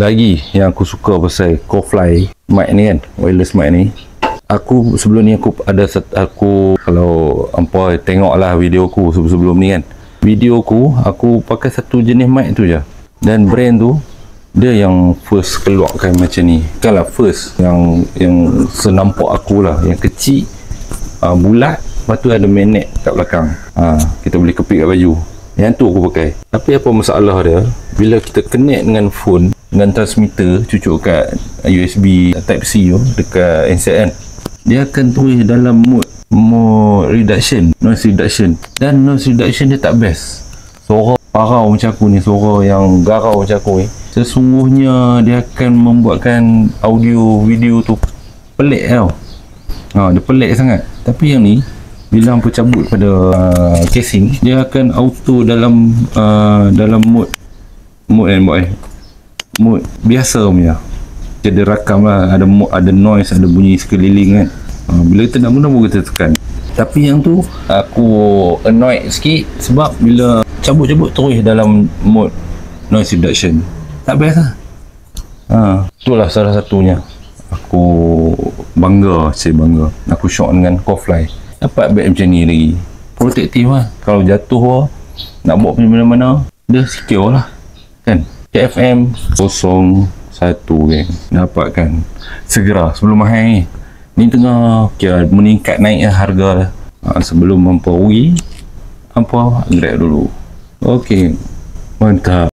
Lagi yang aku suka pasal Cofly mic ni kan, wireless mic ni, aku sebelum ni aku kalau hampa tengok lah video aku sebelum ni kan, video aku pakai satu jenis mic tu je, dan brand tu dia yang first keluarkan macam ni kan lah, first yang senampak aku lah, yang kecil, bulat, lepas tu ada magnet kat belakang, kita boleh kepit kat baju. Yang tu aku pakai. Tapi apa masalah dia, bila kita connect dengan phone, dengan transmitter cucuk kat USB type C tu dekat handset kan, dia akan tulis dalam mode reduction, noise reduction, dan noise reduction dia tak best. Suara parau macam aku ni, suara yang garau macam aku ni, sesungguhnya dia akan membuatkan audio video tu pelik tau. Dia pelik sangat. Tapi yang ni, bila hampa cabut pada casing, dia akan auto dalam mode biasa punya. Dia rakam lah, ada noise, ada bunyi sekeliling kan. Bila kita nak guna, kita tekan. Tapi yang tu aku annoyed sikit, sebab bila cabut-cabut terus dalam mode noise reduction, tak best lah. Itulah salah satunya aku bangga. Aku shock dengan Cofly, dapat bag macam ni lagi, protektif lah. Kalau jatuh lah, nak bawa pergi mana-mana, dia secure lah kan. KFM 01 kan, dapatkan segera sebelum mahal ni tengah meningkat naik harga lah. Sebelum hampa rugi, hampa grab dulu. Ok, mantap.